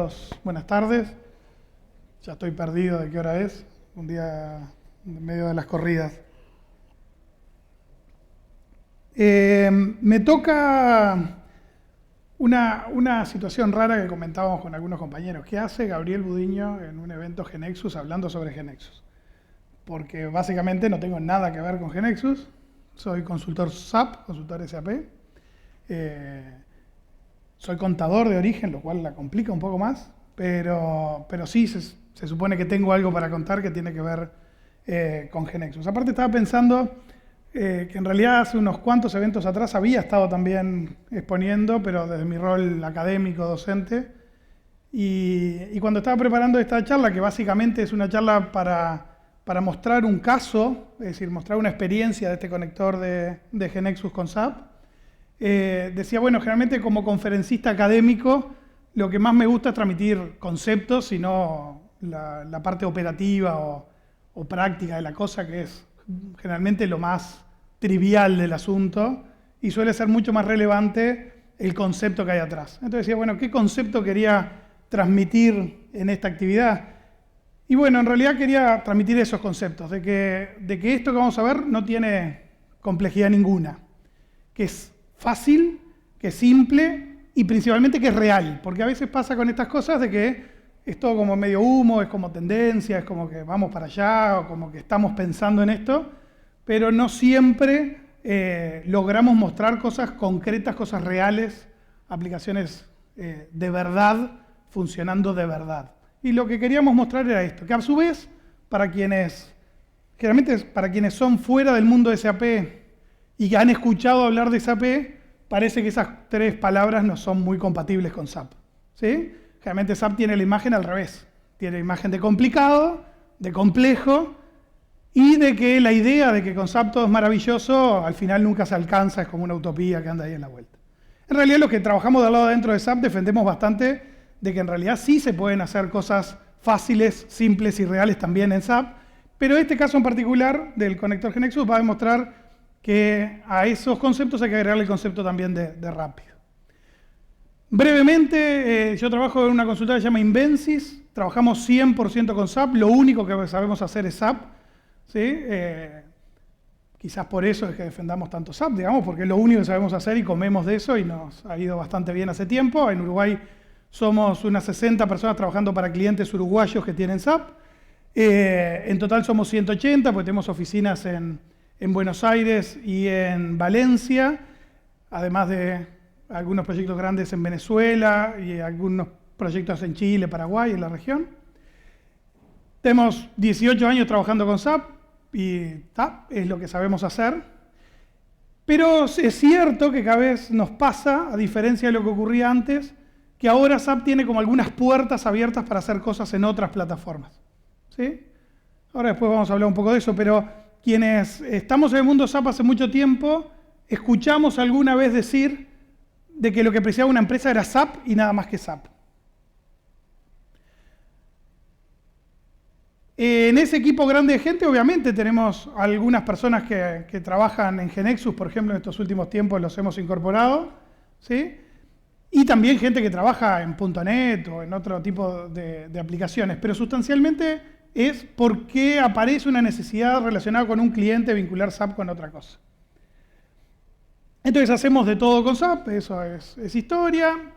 todos buenas tardes. Ya estoy perdido de qué hora es, un día en medio de las corridas. Me toca una situación rara que comentábamos con algunos compañeros. ¿Qué hace Gabriel Budiño en un evento GeneXus hablando sobre GeneXus? Porque básicamente no tengo nada que ver con GeneXus. Soy consultor SAP, consultor SAP. Soy contador de origen, lo cual la complica un poco más, pero sí se supone que tengo algo para contar que tiene que ver con GeneXus. Aparte estaba pensando que en realidad hace unos cuantos eventos atrás había estado también exponiendo, pero desde mi rol académico, docente. Y cuando estaba preparando esta charla, que básicamente es una charla para mostrar un caso, es decir, mostrar una experiencia de este conector de GeneXus con SAP, decía, bueno, generalmente como conferencista académico, lo que más me gusta es transmitir conceptos, y no la parte operativa o práctica de la cosa, que es generalmente lo más trivial del asunto, y suele ser mucho más relevante el concepto que hay atrás. Entonces decía, bueno, ¿qué concepto quería transmitir en esta actividad? Y bueno, en realidad quería transmitir esos conceptos, de que esto que vamos a ver no tiene complejidad ninguna, que es fácil, que es simple y principalmente que es real, porque a veces pasa con estas cosas de que es todo como medio humo, es como tendencia, es como que vamos para allá o como que estamos pensando en esto, pero no siempre logramos mostrar cosas concretas, cosas reales, aplicaciones de verdad, funcionando de verdad. Y lo que queríamos mostrar era esto, que a su vez, generalmente para quienes son fuera del mundo de SAP y que han escuchado hablar de SAP, parece que esas tres palabras no son muy compatibles con SAP, ¿sí? Generalmente SAP tiene la imagen al revés. Tiene la imagen de complicado, de complejo, y de que la idea de que con SAP todo es maravilloso, al final nunca se alcanza, es como una utopía que anda ahí en la vuelta. En realidad los que trabajamos de al lado dentro de SAP defendemos bastante de que en realidad sí se pueden hacer cosas fáciles, simples y reales también en SAP, pero este caso en particular del conector GeneXus va a demostrar que a esos conceptos hay que agregarle el concepto también de rápido. Brevemente, yo trabajo en una consultora que se llama Invensis, trabajamos 100% con SAP, lo único que sabemos hacer es SAP, ¿sí? Quizás por eso es que defendamos tanto SAP, digamos, porque es lo único que sabemos hacer y comemos de eso y nos ha ido bastante bien hace tiempo. En Uruguay somos unas 60 personas trabajando para clientes uruguayos que tienen SAP. En total somos 180, porque tenemos oficinas en Buenos Aires y en Valencia, además de algunos proyectos grandes en Venezuela y algunos proyectos en Chile, Paraguay, en la región. Tenemos 18 años trabajando con SAP y es lo que sabemos hacer. Pero es cierto que cada vez nos pasa, a diferencia de lo que ocurría antes, que ahora SAP tiene como algunas puertas abiertas para hacer cosas en otras plataformas, ¿sí? Ahora después vamos a hablar un poco de eso, pero quienes estamos en el mundo SAP hace mucho tiempo, escuchamos alguna vez decir de que lo que apreciaba una empresa era SAP y nada más que SAP. En ese equipo grande de gente, obviamente, tenemos algunas personas que trabajan en GeneXus, por ejemplo, en estos últimos tiempos los hemos incorporado, ¿sí? Y también gente que trabaja en .NET o en otro tipo de aplicaciones, pero sustancialmente es porque aparece una necesidad relacionada con un cliente vincular SAP con otra cosa. Entonces hacemos de todo con SAP, eso es historia.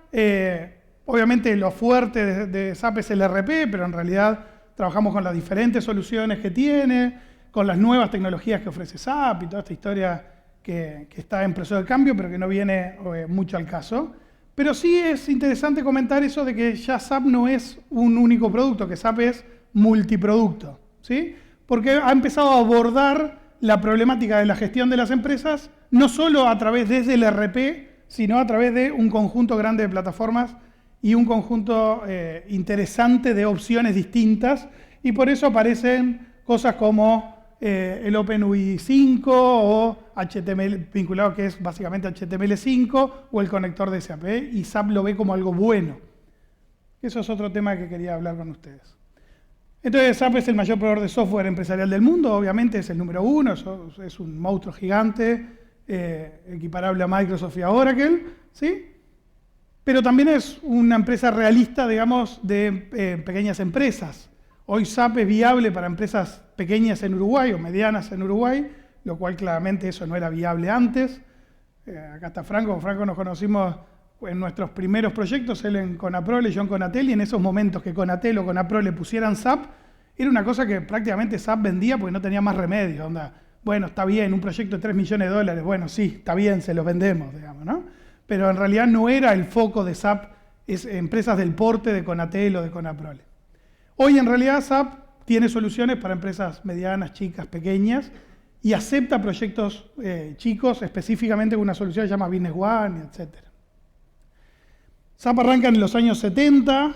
Obviamente lo fuerte de SAP es el ERP, pero en realidad trabajamos con las diferentes soluciones que tiene, con las nuevas tecnologías que ofrece SAP y toda esta historia que está en proceso de cambio, pero que no viene mucho al caso. Pero sí es interesante comentar eso de que ya SAP no es un único producto, que SAP es multiproducto, ¿sí? Porque ha empezado a abordar la problemática de la gestión de las empresas, no solo a través desde el ERP, sino a través de un conjunto grande de plataformas y un conjunto interesante de opciones distintas, y por eso aparecen cosas como el OpenUI 5 o HTML vinculado, que es básicamente HTML5, o el conector de SAP, y SAP lo ve como algo bueno. Eso es otro tema que quería hablar con ustedes. Entonces SAP es el mayor proveedor de software empresarial del mundo, obviamente es el número uno, es un monstruo gigante, equiparable a Microsoft y a Oracle, ¿sí? pero también es una empresa realista, digamos, de pequeñas empresas. Hoy SAP es viable para empresas pequeñas en Uruguay o medianas en Uruguay, lo cual claramente eso no era viable antes. Acá está Franco, con Franco nos conocimos en nuestros primeros proyectos, él en Conaprole, yo en Conatel, y en esos momentos que Conatel o Conaprole pusieran SAP, era una cosa que prácticamente SAP vendía porque no tenía más remedio. Onda, bueno, está bien, un proyecto de $3 millones, bueno, sí, está bien, se los vendemos, digamos, ¿no? Pero en realidad no era el foco de SAP, es empresas del porte de Conatel o de Conaprole. Hoy en realidad SAP tiene soluciones para empresas medianas, chicas, pequeñas, y acepta proyectos chicos, específicamente con una solución que se llama Business One, etc. SAP arranca en los años 70,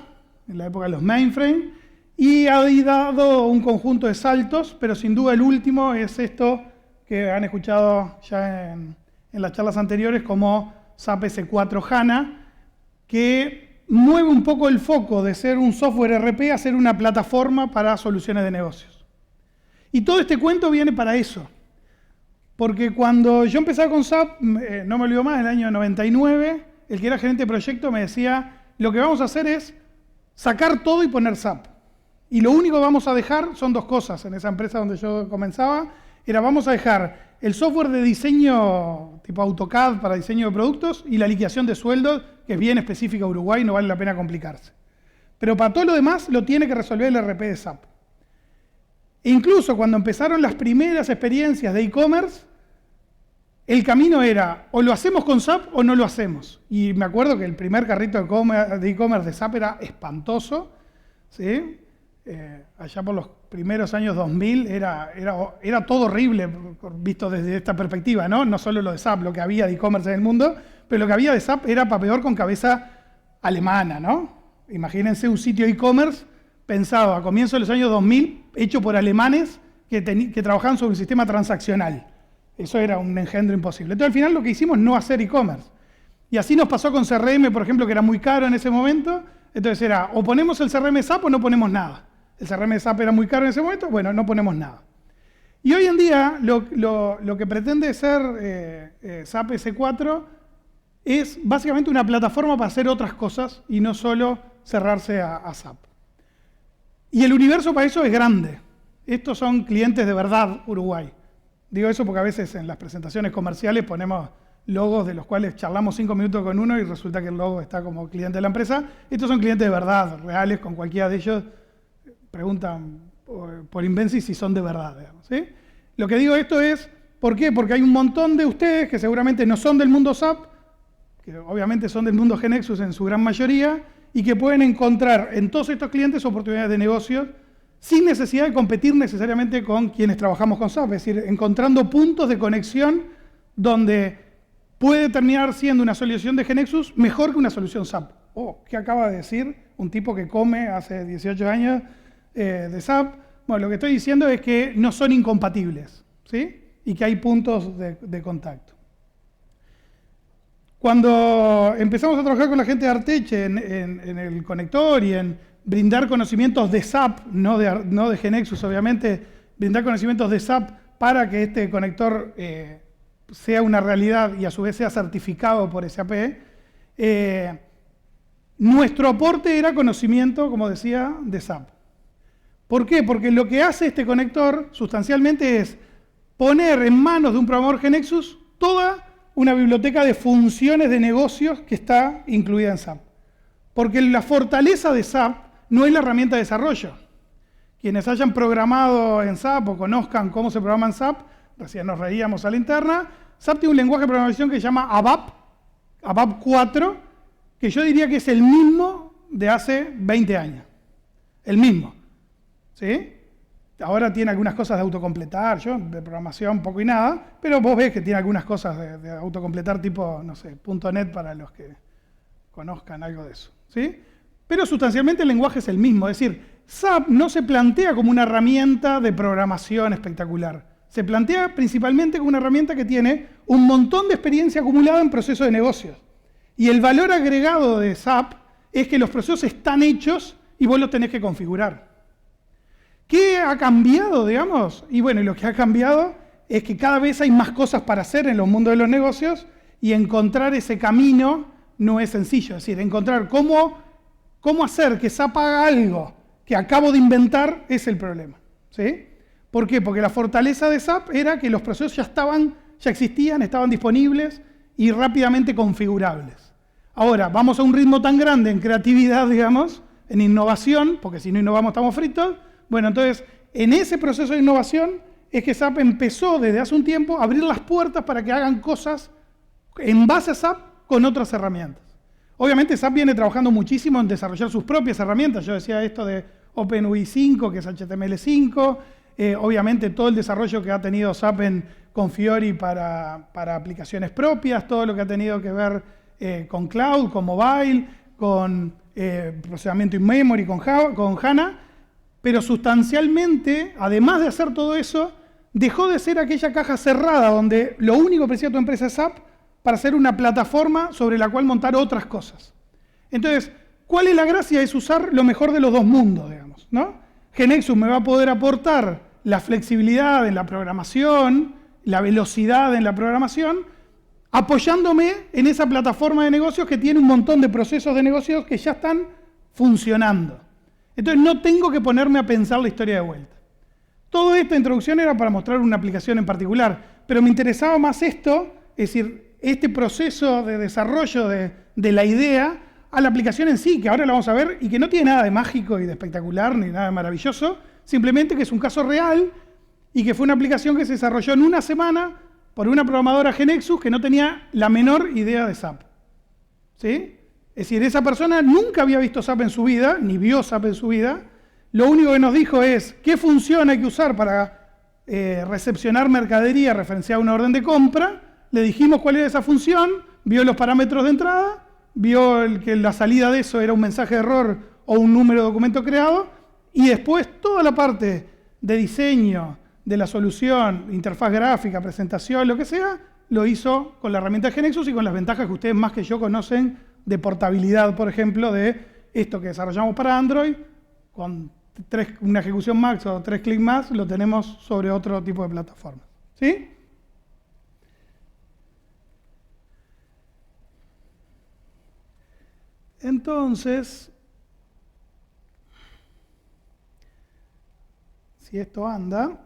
en la época de los mainframe, y ha dado un conjunto de saltos, pero sin duda el último es esto que han escuchado ya en las charlas anteriores como SAP S4 HANA, que mueve un poco el foco de ser un software RP a ser una plataforma para soluciones de negocios. Y todo este cuento viene para eso. Porque cuando yo empezaba con SAP, no me olvido más, en el año 99, el que era gerente de proyecto me decía, lo que vamos a hacer es sacar todo y poner SAP. Y lo único que vamos a dejar son dos cosas en esa empresa donde yo comenzaba. Vamos a dejar el software de diseño tipo AutoCAD para diseño de productos y la liquidación de sueldos, que es bien específica a Uruguay, no vale la pena complicarse. Pero para todo lo demás lo tiene que resolver el RP de SAP. E incluso cuando empezaron las primeras experiencias de e-commerce, el camino era o lo hacemos con SAP o no lo hacemos. Y me acuerdo que el primer carrito de e-commerce de SAP era espantoso, ¿sí? Allá por los primeros años 2000 era todo horrible visto desde esta perspectiva, ¿no? No solo lo de SAP, lo que había de e-commerce en el mundo, pero lo que había de SAP era para peor con cabeza alemana, ¿no? Imagínense un sitio e-commerce pensado a comienzos de los años 2000, hecho por alemanes que trabajaban sobre un sistema transaccional. Eso era un engendro imposible. Entonces al final lo que hicimos es no hacer e-commerce. Y así nos pasó con CRM, por ejemplo, que era muy caro en ese momento. Entonces era, o ponemos el CRM SAP o no ponemos nada. El CRM SAP era muy caro en ese momento, bueno, no ponemos nada. Y hoy en día lo que pretende ser SAP S4 es básicamente una plataforma para hacer otras cosas y no solo cerrarse a SAP. Y el universo para eso es grande. Estos son clientes de verdad Uruguay. Digo eso porque a veces en las presentaciones comerciales ponemos logos de los cuales charlamos 5 minutos con uno y resulta que el logo está como cliente de la empresa. Estos son clientes de verdad, reales, con cualquiera de ellos preguntan por Invensi si son de verdad, digamos, ¿sí? Lo que digo esto es, ¿por qué? Porque hay un montón de ustedes que seguramente no son del mundo SAP, que obviamente son del mundo GeneXus en su gran mayoría, y que pueden encontrar en todos estos clientes oportunidades de negocios sin necesidad de competir necesariamente con quienes trabajamos con SAP, es decir, encontrando puntos de conexión donde puede terminar siendo una solución de GeneXus mejor que una solución SAP. ¿Qué acaba de decir un tipo que come hace 18 años de SAP? Bueno, lo que estoy diciendo es que no son incompatibles, ¿sí? Y que hay puntos de contacto. Cuando empezamos a trabajar con la gente de Arteche en el conector y en brindar conocimientos de SAP, no de GeneXus obviamente, brindar conocimientos de SAP para que este conector sea una realidad y a su vez sea certificado por SAP, nuestro aporte era conocimiento, como decía, de SAP. ¿Por qué? Porque lo que hace este conector sustancialmente es poner en manos de un programador GeneXus toda una biblioteca de funciones de negocios que está incluida en SAP. Porque la fortaleza de SAP no es la herramienta de desarrollo. Quienes hayan programado en SAP o conozcan cómo se programa en SAP, recién nos reíamos a la interna, SAP tiene un lenguaje de programación que se llama ABAP 4, que yo diría que es el mismo de hace 20 años. El mismo. ¿Sí? Ahora tiene algunas cosas de autocompletar, yo de programación poco y nada, pero vos ves que tiene algunas cosas de autocompletar tipo, no sé, .NET para los que conozcan algo de eso. ¿Sí? Pero sustancialmente el lenguaje es el mismo, es decir, SAP no se plantea como una herramienta de programación espectacular. Se plantea principalmente como una herramienta que tiene un montón de experiencia acumulada en procesos de negocios. Y el valor agregado de SAP es que los procesos están hechos y vos los tenés que configurar. ¿Qué ha cambiado, digamos? Y bueno, lo que ha cambiado es que cada vez hay más cosas para hacer en los mundos de los negocios y encontrar ese camino no es sencillo. Es decir, encontrar cómo hacer que SAP haga algo que acabo de inventar es el problema. ¿Sí? ¿Por qué? Porque la fortaleza de SAP era que los procesos ya existían, estaban disponibles y rápidamente configurables. Ahora, vamos a un ritmo tan grande en creatividad, digamos, en innovación, porque si no innovamos estamos fritos. Bueno, entonces, en ese proceso de innovación es que SAP empezó desde hace un tiempo a abrir las puertas para que hagan cosas en base a SAP con otras herramientas. Obviamente SAP viene trabajando muchísimo en desarrollar sus propias herramientas. Yo decía esto de OpenUI 5, que es HTML5. Obviamente todo el desarrollo que ha tenido SAP con Fiori para aplicaciones propias, todo lo que ha tenido que ver con Cloud, con Mobile, con procesamiento in-memory, con HANA. Pero sustancialmente, además de hacer todo eso, dejó de ser aquella caja cerrada donde lo único que precisa tu empresa es SAP para hacer una plataforma sobre la cual montar otras cosas. Entonces, ¿cuál es la gracia? Es usar lo mejor de los dos mundos, digamos, ¿no? GeneXus me va a poder aportar la flexibilidad en la programación, la velocidad en la programación, apoyándome en esa plataforma de negocios que tiene un montón de procesos de negocios que ya están funcionando. Entonces no tengo que ponerme a pensar la historia de vuelta. Toda esta introducción era para mostrar una aplicación en particular, pero me interesaba más esto, es decir, este proceso de desarrollo de la idea a la aplicación en sí, que ahora la vamos a ver y que no tiene nada de mágico y de espectacular ni nada de maravilloso, simplemente que es un caso real y que fue una aplicación que se desarrolló en una semana por una programadora GeneXus que no tenía la menor idea de SAP. ¿Sí? Es decir, esa persona nunca había visto SAP en su vida, ni vio SAP en su vida. Lo único que nos dijo es qué función hay que usar para recepcionar mercadería referenciada a una orden de compra. Le dijimos cuál era esa función, vio los parámetros de entrada, vio que la salida de eso era un mensaje de error o un número de documento creado, y después toda la parte de diseño de la solución, interfaz gráfica, presentación, lo que sea, lo hizo con la herramienta de GeneXus y con las ventajas que ustedes más que yo conocen de portabilidad, por ejemplo, de esto que desarrollamos para Android, con una ejecución max o 3 clics más, lo tenemos sobre otro tipo de plataforma. ¿Sí? Entonces, si esto anda,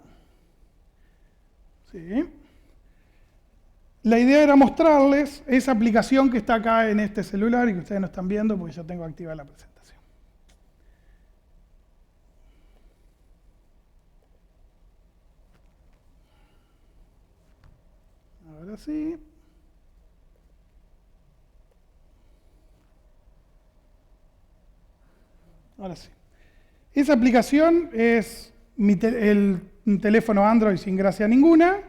¿sí? La idea era mostrarles esa aplicación que está acá en este celular y que ustedes no están viendo porque yo tengo activada la presentación. Ahora sí. Ahora sí. Esa aplicación es un teléfono Android sin gracia ninguna.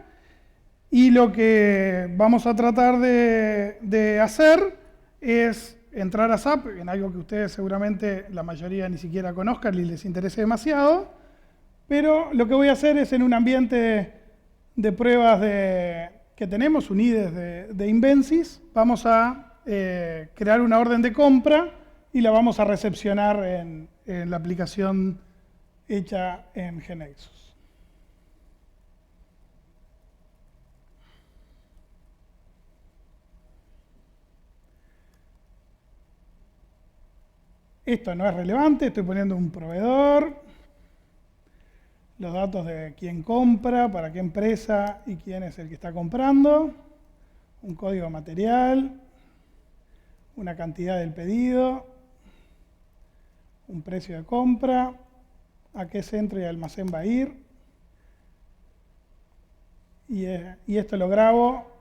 Y lo que vamos a tratar de hacer es entrar a SAP, en algo que ustedes seguramente la mayoría ni siquiera conozcan ni les interese demasiado. Pero lo que voy a hacer es en un ambiente de pruebas que tenemos, un IDE de Invensys, vamos a crear una orden de compra y la vamos a recepcionar en la aplicación hecha en GeneXus. Esto no es relevante, estoy poniendo un proveedor, los datos de quién compra, para qué empresa y quién es el que está comprando, un código material, una cantidad del pedido, un precio de compra, a qué centro y almacén va a ir, y esto lo grabo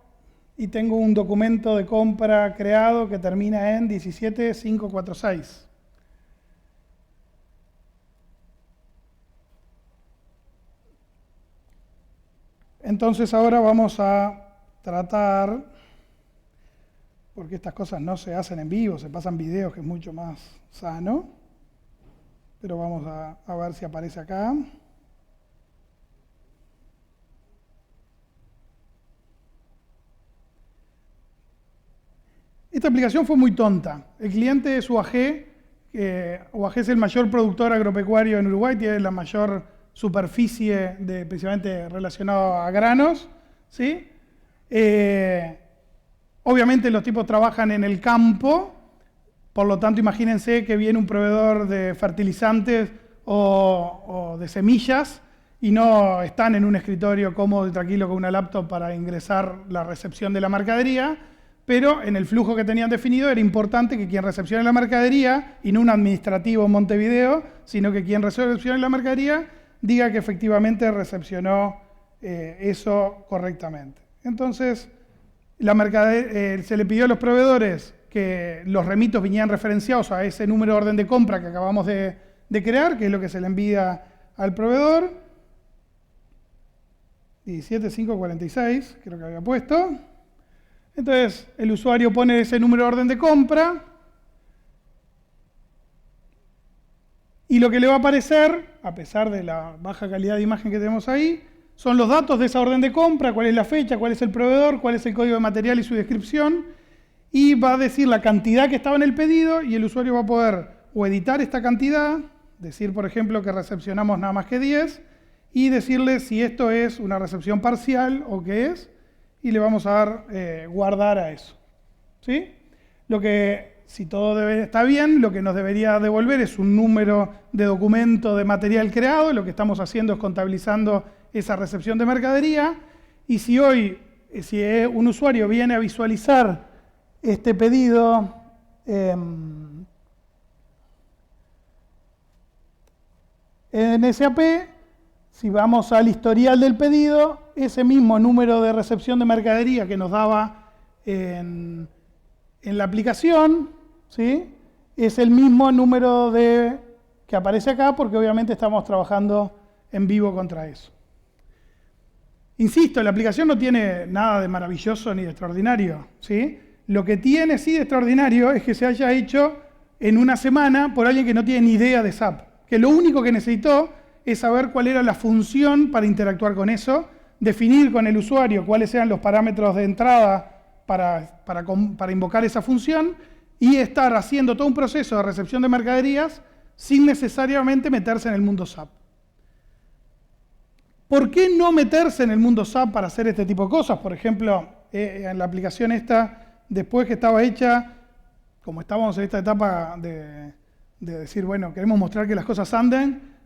y tengo un documento de compra creado que termina en 17546. Entonces ahora vamos a tratar, porque estas cosas no se hacen en vivo, se pasan videos, que es mucho más sano, pero vamos a ver si aparece acá. Esta aplicación fue muy tonta. El cliente es UAG, UAG es el mayor productor agropecuario en Uruguay, tiene la mayor superficie principalmente relacionado a granos, ¿sí? Obviamente los tipos trabajan en el campo, por lo tanto imagínense que viene un proveedor de fertilizantes o de semillas y no están en un escritorio cómodo y tranquilo con una laptop para ingresar la recepción de la mercadería, pero en el flujo que tenían definido era importante que quien recepcione la mercadería, y no un administrativo en Montevideo, sino que quien recepcione la mercadería diga que efectivamente recepcionó eso correctamente. Entonces, se le pidió a los proveedores que los remitos vinieran referenciados a ese número de orden de compra que acabamos de crear, que es lo que se le envía al proveedor. 17546, creo que había puesto. Entonces, el usuario pone ese número de orden de compra y lo que le va a aparecer, a pesar de la baja calidad de imagen que tenemos ahí, son los datos de esa orden de compra, cuál es la fecha, cuál es el proveedor, cuál es el código de material y su descripción, y va a decir la cantidad que estaba en el pedido, y el usuario va a poder o editar esta cantidad, decir, por ejemplo, que recepcionamos nada más que 10, y decirle si esto es una recepción parcial o qué es, y le vamos a dar guardar a eso. ¿Sí? Si todo está bien, lo que nos debería devolver es un número de documento de material creado. Lo que estamos haciendo es contabilizando esa recepción de mercadería. Y si hoy, un usuario viene a visualizar este pedido en SAP, si vamos al historial del pedido, ese mismo número de recepción de mercadería que nos daba en la aplicación, ¿sí?, es el mismo número que aparece acá, porque obviamente estamos trabajando en vivo contra eso. Insisto, la aplicación no tiene nada de maravilloso ni de extraordinario, ¿sí? Lo que tiene sí de extraordinario es que se haya hecho en una semana por alguien que no tiene ni idea de SAP, que lo único que necesitó es saber cuál era la función para interactuar con eso, definir con el usuario cuáles eran los parámetros de entrada para invocar esa función y estar haciendo todo un proceso de recepción de mercaderías sin necesariamente meterse en el mundo SAP. ¿Por qué no meterse en el mundo SAP para hacer este tipo de cosas? Por ejemplo, en la aplicación esta, después que estaba hecha, como estábamos en esta etapa de decir, bueno, queremos mostrar que las cosas anden,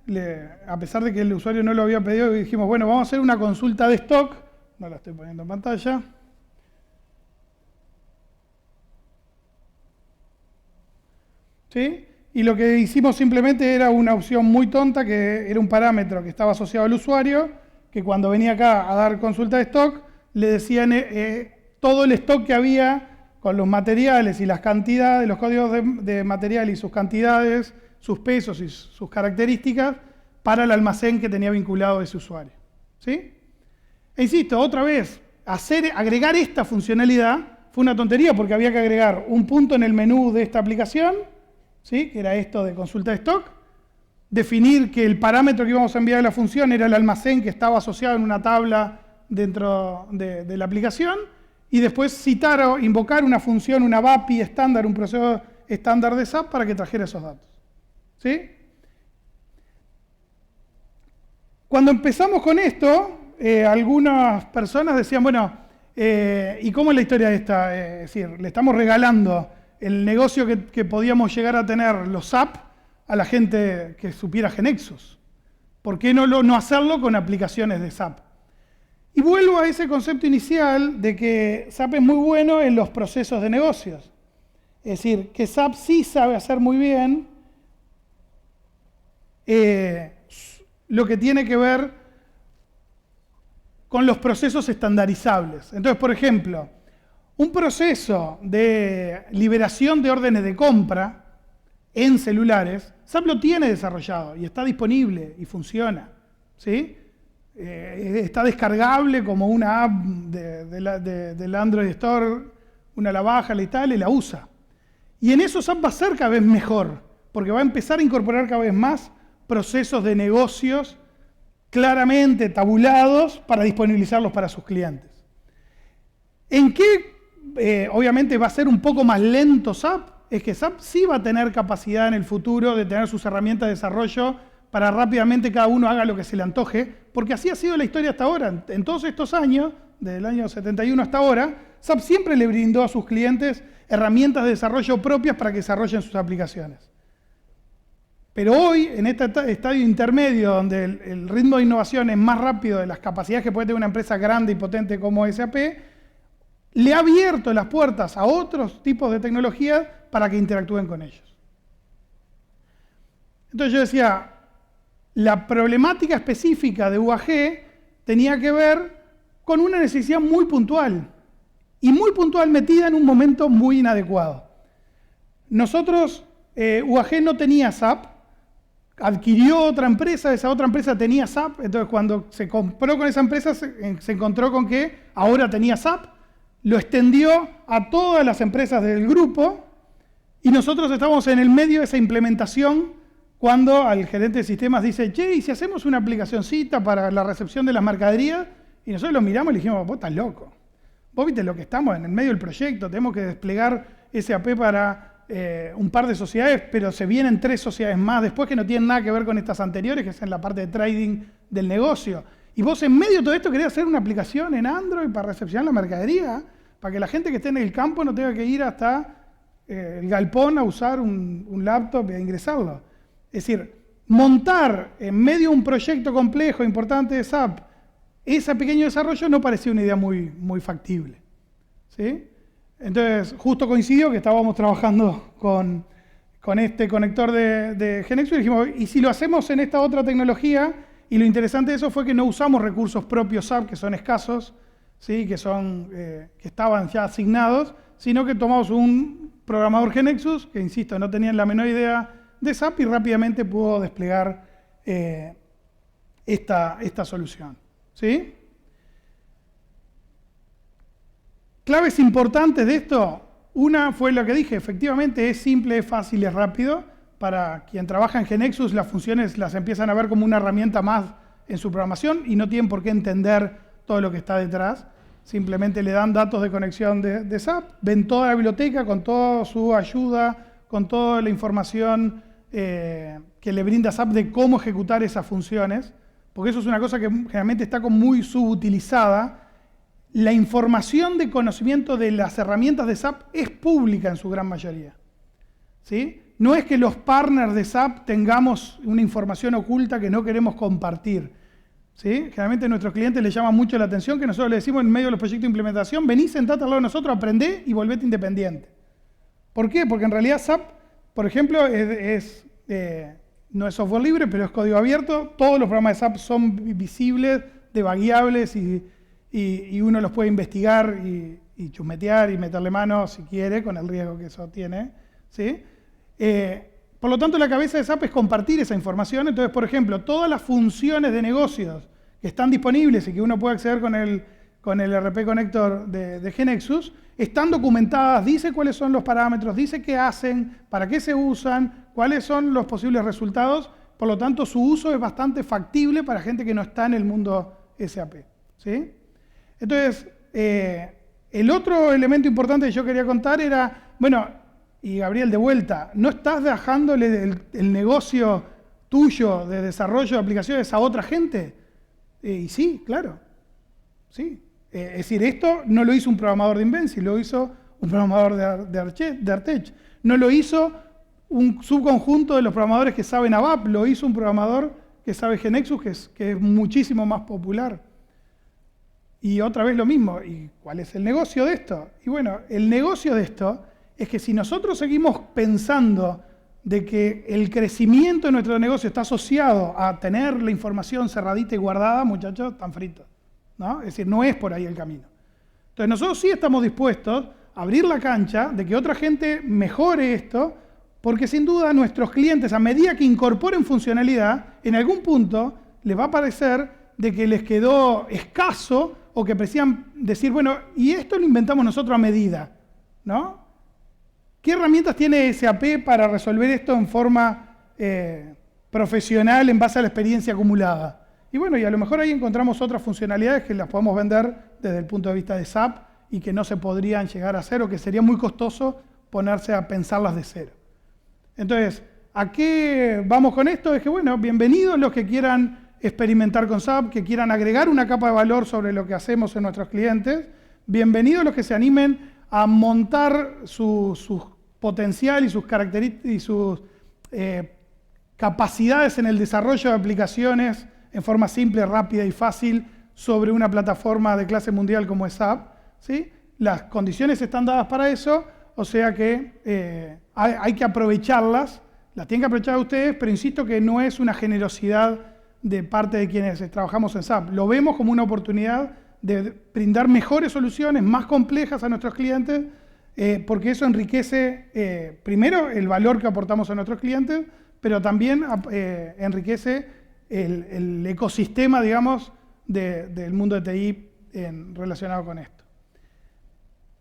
a pesar de que el usuario no lo había pedido, dijimos, bueno, vamos a hacer una consulta de stock, no la estoy poniendo en pantalla. ¿Sí? Y lo que hicimos simplemente era una opción muy tonta, que era un parámetro que estaba asociado al usuario, que cuando venía acá a dar consulta de stock, le decían todo el stock que había con los materiales y las cantidades, los códigos de material y sus cantidades, sus pesos y sus características para el almacén que tenía vinculado ese usuario. ¿Sí? E insisto, otra vez, agregar esta funcionalidad fue una tontería, porque había que agregar un punto en el menú de esta aplicación, ¿sí?, que era esto de consulta de stock, definir que el parámetro que íbamos a enviar a la función era el almacén que estaba asociado en una tabla dentro de la aplicación, y después citar o invocar una función, una API estándar, un proceso estándar de SAP para que trajera esos datos. ¿Sí? Cuando empezamos con esto, algunas personas decían, bueno, ¿y cómo es la historia de esta? Es decir, le estamos regalando el negocio que podíamos llegar a tener los SAP a la gente que supiera GeneXus. ¿Por qué no hacerlo con aplicaciones de SAP? Y vuelvo a ese concepto inicial de que SAP es muy bueno en los procesos de negocios. Es decir, que SAP sí sabe hacer muy bien lo que tiene que ver con los procesos estandarizables. Entonces, por ejemplo, un proceso de liberación de órdenes de compra en celulares, SAP lo tiene desarrollado y está disponible y funciona, ¿sí? Está descargable como una app del Android Store, una la baja, la instala y la usa. Y en eso SAP va a ser cada vez mejor, porque va a empezar a incorporar cada vez más procesos de negocios claramente tabulados para disponibilizarlos para sus clientes. ¿En qué obviamente va a ser un poco más lento SAP? Es que SAP sí va a tener capacidad en el futuro de tener sus herramientas de desarrollo para rápidamente cada uno haga lo que se le antoje, porque así ha sido la historia hasta ahora. En todos estos años, desde el año 71 hasta ahora, SAP siempre le brindó a sus clientes herramientas de desarrollo propias para que desarrollen sus aplicaciones. Pero hoy, en este estadio intermedio, donde el ritmo de innovación es más rápido de las capacidades que puede tener una empresa grande y potente como SAP, le ha abierto las puertas a otros tipos de tecnologías para que interactúen con ellos. Entonces yo decía, la problemática específica de UAG tenía que ver con una necesidad muy puntual, y muy puntual metida en un momento muy inadecuado. Nosotros, UAG no tenía SAP, adquirió otra empresa, esa otra empresa tenía SAP, entonces cuando se compró con esa empresa se encontró con que ahora tenía SAP, lo extendió a todas las empresas del grupo, y nosotros estábamos en el medio de esa implementación cuando al gerente de sistemas dice, che, ¿y si hacemos una aplicacioncita para la recepción de las mercaderías? Y nosotros lo miramos y le dijimos, vos estás loco. Vos viste lo que estamos en el medio del proyecto, tenemos que desplegar SAP para un par de sociedades, pero se vienen 3 sociedades más después que no tienen nada que ver con estas anteriores, que es en la parte de trading del negocio. Y vos en medio de todo esto querés hacer una aplicación en Android para recepcionar la mercadería, para que la gente que esté en el campo no tenga que ir hasta el galpón a usar un laptop e ingresarlo. Es decir, montar en medio de un proyecto complejo, importante de SAP, ese pequeño desarrollo no parecía una idea muy factible. ¿Sí? Entonces, justo coincidió que estábamos trabajando con este conector de GeneXus y dijimos, ¿y si lo hacemos en esta otra tecnología? Y lo interesante de eso fue que no usamos recursos propios SAP, que son escasos, ¿sí? que estaban ya asignados, sino que tomamos un programador GeneXus, que insisto, no tenían la menor idea de SAP y rápidamente pudo desplegar esta solución. ¿Sí? Claves importantes de esto, una fue lo que dije, efectivamente es simple, es fácil, es rápido. Para quien trabaja en GeneXus, las funciones las empiezan a ver como una herramienta más en su programación y no tienen por qué entender todo lo que está detrás. Simplemente le dan datos de conexión de SAP, ven toda la biblioteca con toda su ayuda, con toda la información que le brinda SAP de cómo ejecutar esas funciones, porque eso es una cosa que generalmente está como muy subutilizada. La información de conocimiento de las herramientas de SAP es pública en su gran mayoría. ¿Sí? No es que los partners de SAP tengamos una información oculta que no queremos compartir. ¿Sí? Generalmente a nuestros clientes les llama mucho la atención que nosotros le decimos en medio de los proyectos de implementación, vení, sentate al lado de nosotros, aprendé y volvete independiente. ¿Por qué? Porque en realidad SAP, por ejemplo, no es software libre, pero es código abierto. Todos los programas de SAP son visibles, debugueables y uno los puede investigar y chusmetear y meterle mano si quiere, con el riesgo que eso tiene. ¿Sí? Por lo tanto, la cabeza de SAP es compartir esa información. Entonces, por ejemplo, todas las funciones de negocios que están disponibles y que uno puede acceder con el RP Connector de GeneXus, están documentadas, dice cuáles son los parámetros, dice qué hacen, para qué se usan, cuáles son los posibles resultados. Por lo tanto, su uso es bastante factible para gente que no está en el mundo SAP. ¿Sí? Entonces, el otro elemento importante que yo quería contar era, bueno, y Gabriel, de vuelta, ¿no estás dejándole el negocio tuyo de desarrollo de aplicaciones a otra gente? Y sí, claro. Sí. Es decir, esto no lo hizo un programador de Invenci, lo hizo un programador de Artech. No lo hizo un subconjunto de los programadores que saben ABAP, lo hizo un programador que sabe GeneXus, que es muchísimo más popular. Y otra vez lo mismo. ¿Y cuál es el negocio de esto? Y bueno, el negocio de esto es que si nosotros seguimos pensando de que el crecimiento de nuestro negocio está asociado a tener la información cerradita y guardada, muchachos, están fritos, ¿no? Es decir, no es por ahí el camino. Entonces nosotros sí estamos dispuestos a abrir la cancha de que otra gente mejore esto, porque sin duda a nuestros clientes, a medida que incorporen funcionalidad, en algún punto les va a parecer de que les quedó escaso o que precisan decir, bueno, y esto lo inventamos nosotros a medida, ¿no? ¿Qué herramientas tiene SAP para resolver esto en forma profesional en base a la experiencia acumulada? Y bueno, y a lo mejor ahí encontramos otras funcionalidades que las podemos vender desde el punto de vista de SAP y que no se podrían llegar a hacer o que sería muy costoso ponerse a pensarlas de cero. Entonces, ¿A qué vamos con esto? Es que, bueno, bienvenidos los que quieran experimentar con SAP, que quieran agregar una capa de valor sobre lo que hacemos en nuestros clientes. Bienvenidos los que se animen a montar su potencial y sus características y sus capacidades en el desarrollo de aplicaciones en forma simple, rápida y fácil sobre una plataforma de clase mundial como es SAP, ¿sí? Las condiciones están dadas para eso, o sea que hay que aprovecharlas, las tienen que aprovechar ustedes, pero insisto que no es una generosidad de parte de quienes trabajamos en SAP. Lo vemos como una oportunidad de brindar mejores soluciones, más complejas a nuestros clientes, porque eso enriquece, primero, el valor que aportamos a nuestros clientes, pero también enriquece el ecosistema, digamos, del mundo de TI relacionado con esto.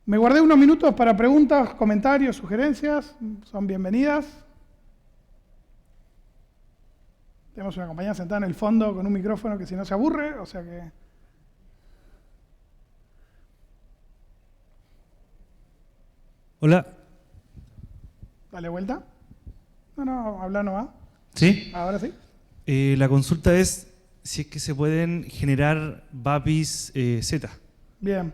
Me guardé unos minutos para preguntas, comentarios, sugerencias, son bienvenidas. Tenemos una compañera sentada en el fondo con un micrófono que si no se aburre, o sea que... Hola. Dale vuelta. No, habla nomás. ¿Sí? Ahora sí. La consulta es si es que se pueden generar BAPIs Z. Bien.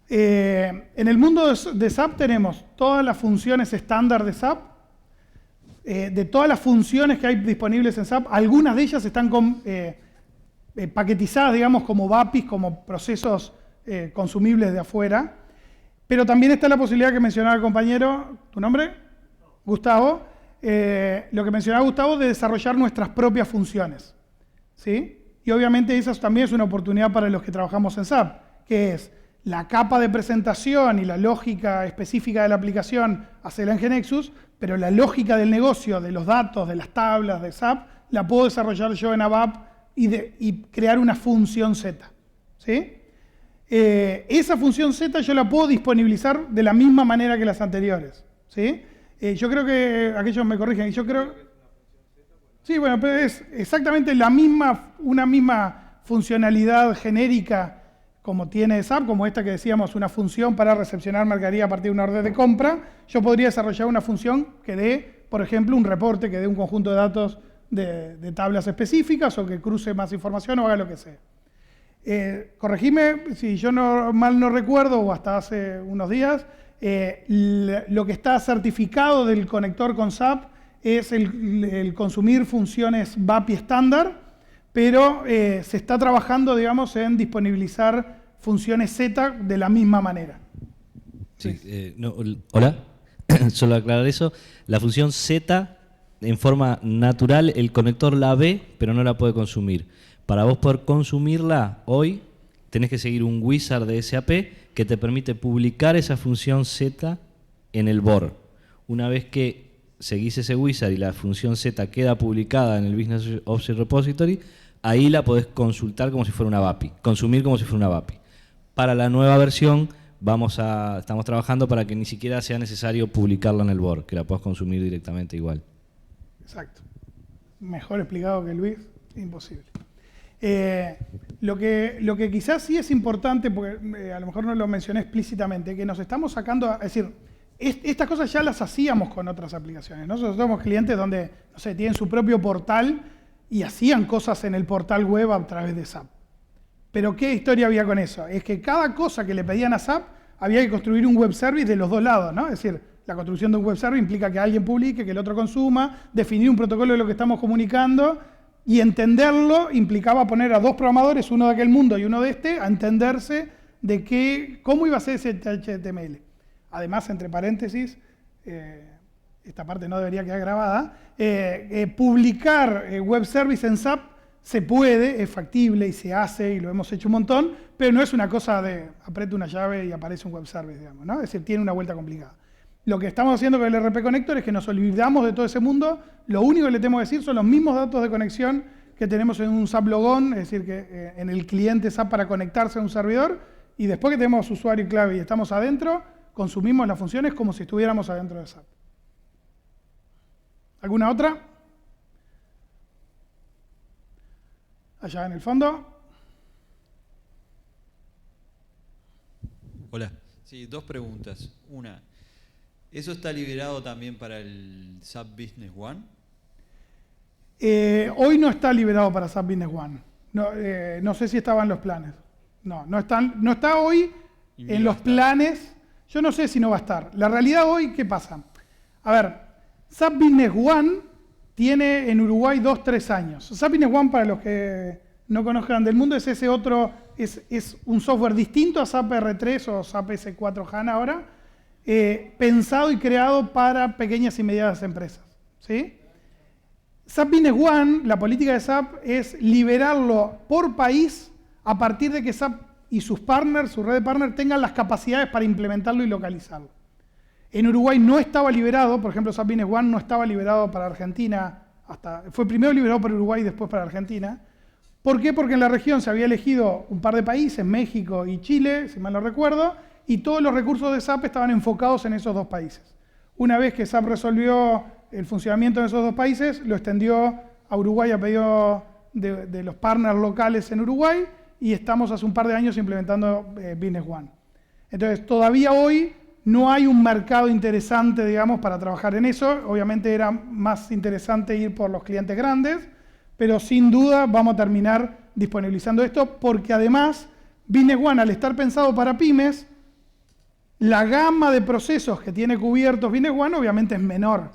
En el mundo de SAP tenemos todas las funciones estándar de SAP. De todas las funciones que hay disponibles en SAP, algunas de ellas están paquetizadas, digamos, como BAPIs, como procesos consumibles de afuera. Pero también está la posibilidad que mencionaba el compañero, ¿tu nombre? Gustavo. Lo que mencionaba Gustavo de desarrollar nuestras propias funciones, ¿sí? Y obviamente esa también es una oportunidad para los que trabajamos en SAP, que es la capa de presentación y la lógica específica de la aplicación hacerla en GeneXus, pero la lógica del negocio, de los datos, de las tablas de SAP, la puedo desarrollar yo en ABAP y crear una función Z, ¿sí? Esa función Z yo la puedo disponibilizar de la misma manera que las anteriores, ¿sí? Yo creo que aquellos me corrigen, yo creo... Sí, bueno, pero es exactamente una misma funcionalidad genérica como tiene SAP, como esta que decíamos, una función para recepcionar mercadería a partir de una orden de compra. Yo podría desarrollar una función que dé, por ejemplo, un reporte que dé un conjunto de datos de tablas específicas o que cruce más información o haga lo que sea. Corregime si yo mal no recuerdo, o hasta hace unos días, lo que está certificado del conector con SAP es el consumir funciones BAPI estándar, pero se está trabajando, digamos, en disponibilizar funciones Z de la misma manera. Sí, hola, solo aclarar eso. La función Z, en forma natural, el conector la ve, pero no la puede consumir. Para vos poder consumirla hoy, tenés que seguir un wizard de SAP que te permite publicar esa función Z en el BOR. Una vez que seguís ese wizard y la función Z queda publicada en el Business Object Repository, ahí la podés consultar como si fuera una BAPI, consumir como si fuera una BAPI. Para la nueva versión estamos trabajando para que ni siquiera sea necesario publicarla en el BOR, que la puedas consumir directamente igual. Exacto. Mejor explicado que Luis, imposible. Lo que quizás sí es importante, porque a lo mejor no lo mencioné explícitamente, que nos estamos sacando, es decir, estas cosas ya las hacíamos con otras aplicaciones. Nosotros tenemos clientes donde, no sé, tienen su propio portal y hacían cosas en el portal web a través de SAP. Pero ¿qué historia había con eso? Es que cada cosa que le pedían a SAP había que construir un web service de los dos lados, ¿no? Es decir, la construcción de un web service implica que alguien publique, que el otro consuma, definir un protocolo de lo que estamos comunicando, y entenderlo implicaba poner a dos programadores, uno de aquel mundo y uno de este, a entenderse de cómo iba a ser ese HTML. Además, entre paréntesis, esta parte no debería quedar grabada, publicar web service en SAP se puede, es factible y se hace y lo hemos hecho un montón, pero no es una cosa de aprieto una llave y aparece un web service, digamos, ¿no? Es decir, tiene una vuelta complicada. Lo que estamos haciendo con el RP Connector es que nos olvidamos de todo ese mundo. Lo único que le tenemos que decir son los mismos datos de conexión que tenemos en un SAP Logon, es decir, que en el cliente SAP para conectarse a un servidor, y después que tenemos usuario y clave y estamos adentro, consumimos las funciones como si estuviéramos adentro de SAP. ¿Alguna otra? Allá en el fondo. Hola. Sí, dos preguntas. Una, ¿eso está liberado también para el SAP Business One? Hoy no está liberado para SAP Business One. No, no sé si estaba en los planes. No está hoy en los planes. Yo no sé si no va a estar. La realidad hoy, ¿qué pasa? A ver, SAP Business One tiene en Uruguay 2-3 años. SAP Business One, para los que no conozcan del mundo, es ese otro, es un software distinto a SAP R3 o SAP S4 HANA ahora, pensado y creado para pequeñas y medianas empresas. ¿Sí? SAP Business One, la política de SAP es liberarlo por país a partir de que SAP y sus partners, su red de partners, tengan las capacidades para implementarlo y localizarlo. En Uruguay no estaba liberado, por ejemplo, SAP Business One no estaba liberado para Argentina, fue primero liberado para Uruguay y después para Argentina. ¿Por qué? Porque en la región se había elegido un par de países, México y Chile, si mal no recuerdo, y todos los recursos de SAP estaban enfocados en esos dos países. Una vez que SAP resolvió el funcionamiento de esos dos países, lo extendió a Uruguay a pedido de los partners locales en Uruguay, y estamos hace un par de años implementando Business One. Entonces, todavía hoy no hay un mercado interesante, digamos, para trabajar en eso. Obviamente era más interesante ir por los clientes grandes, pero sin duda vamos a terminar disponibilizando esto, porque además Business One, al estar pensado para pymes, la gama de procesos que tiene cubiertos Business One obviamente es menor.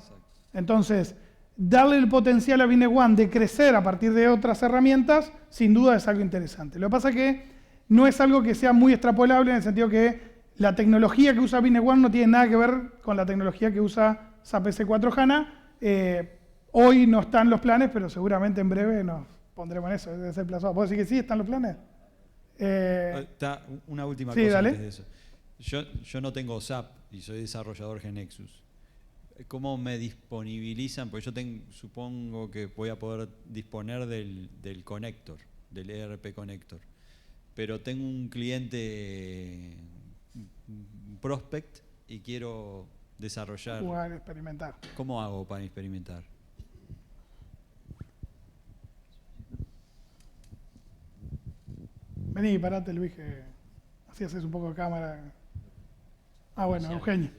Entonces, darle el potencial a Business One de crecer a partir de otras herramientas, sin duda es algo interesante. Lo que pasa es que no es algo que sea muy extrapolable en el sentido que la tecnología que usa Business One no tiene nada que ver con la tecnología que usa SAP S4 HANA. Hoy no están los planes, pero seguramente en breve nos pondremos en eso, es el plazo. ¿Puedo decir que sí están los planes? Una última sí, cosa dale. antes de eso. Yo no tengo SAP y soy desarrollador GeneXus. ¿Cómo me disponibilizan? Pues yo supongo que voy a poder disponer del connector, del ERP connector. Pero tengo un cliente, un prospect, y quiero desarrollar. Jugar, experimentar. ¿Cómo hago para experimentar? Vení, parate, Luis, que así haces un poco de cámara. Ah, bueno, Eugenio.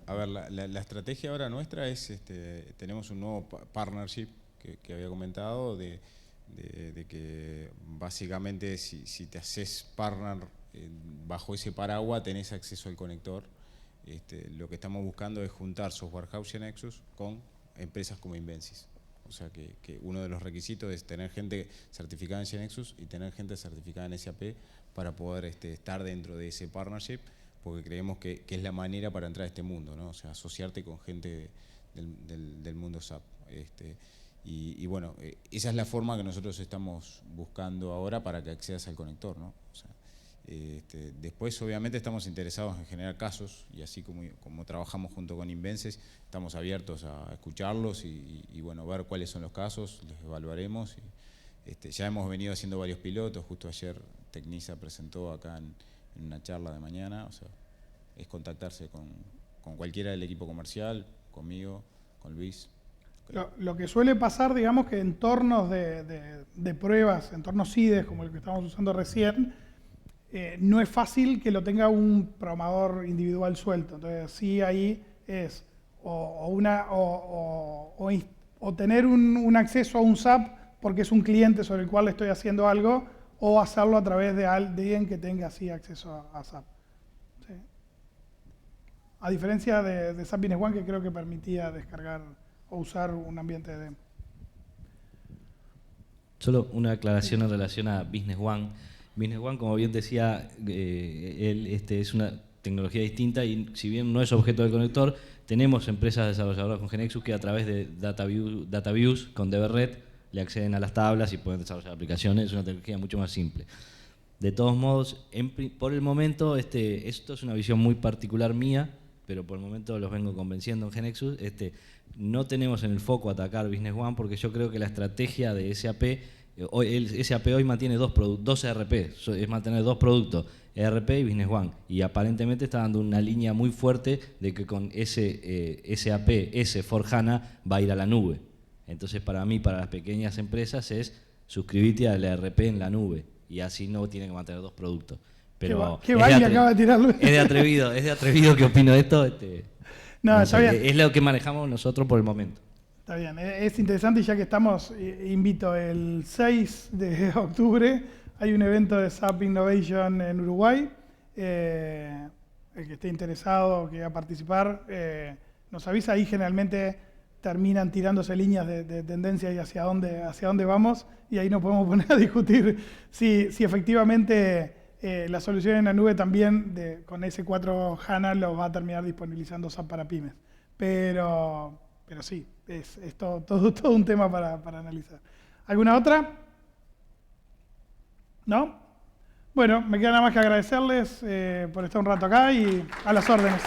A ver, la estrategia ahora nuestra es, tenemos un nuevo partnership que había comentado, de que básicamente si te haces partner bajo ese paraguas tenés acceso al conector. Lo que estamos buscando es juntar Software House GeneXus con empresas como Invensys. O sea que uno de los requisitos es tener gente certificada en GeneXus y tener gente certificada en SAP para poder estar dentro de ese partnership, porque creemos que es la manera para entrar a este mundo, ¿no? O sea, asociarte con gente del mundo SAP. Y bueno, esa es la forma que nosotros estamos buscando ahora para que accedas al conector, ¿no? O sea, después, obviamente, estamos interesados en generar casos, y así como trabajamos junto con Invensys, estamos abiertos a escucharlos y bueno, ver cuáles son los casos, los evaluaremos. Ya hemos venido haciendo varios pilotos. Justo ayer Tecnisa presentó acá en una charla de mañana. O sea, es contactarse con cualquiera del equipo comercial, conmigo, con Luis. Lo que suele pasar, digamos, que entornos de pruebas, entornos CIDES, como el que estamos usando recién, no es fácil que lo tenga un programador individual suelto. Entonces, sí, ahí es o tener un acceso a un SAP porque es un cliente sobre el cual le estoy haciendo algo, o hacerlo a través de alguien que tenga así acceso a SAP. ¿Sí? A diferencia de SAP Business One, que creo que permitía descargar o usar un ambiente de demo. Solo una aclaración en relación a Business One. Business One, como bien decía, es una tecnología distinta, y si bien no es objeto del conector, tenemos empresas desarrolladoras con GeneXus que a través de DataViews con DBRed le acceden a las tablas y pueden desarrollar aplicaciones. Es una tecnología mucho más simple. De todos modos, por el momento, esto es una visión muy particular mía, pero por el momento los vengo convenciendo en GeneXus. No tenemos en el foco atacar Business One, porque yo creo que la estrategia de SAP, el SAP hoy mantiene dos ERP, es mantener dos productos, ERP y Business One, y aparentemente está dando una línea muy fuerte de que con ese SAP S4HANA va a ir a la nube. Entonces, para mí, para las pequeñas empresas, es suscribirte al ERP en la nube, y así no tienen que mantener dos productos. Pero ¿Qué baile acaba de tirar Luis? Es de atrevido que opino de esto. No, está bien. Es lo que manejamos nosotros por el momento. Está bien, es interesante y ya que estamos, invito el 6 de octubre, hay un evento de SAP Innovation en Uruguay. El que esté interesado, que va a participar, nos avisa. Ahí generalmente terminan tirándose líneas de tendencia y hacia dónde vamos, y ahí nos podemos poner a discutir si efectivamente la solución en la nube también con S4 HANA lo va a terminar disponibilizando SAP para pymes. Pero sí, es todo un tema para analizar. ¿Alguna otra? ¿No? Bueno, me queda nada más que agradecerles por estar un rato acá y a las órdenes.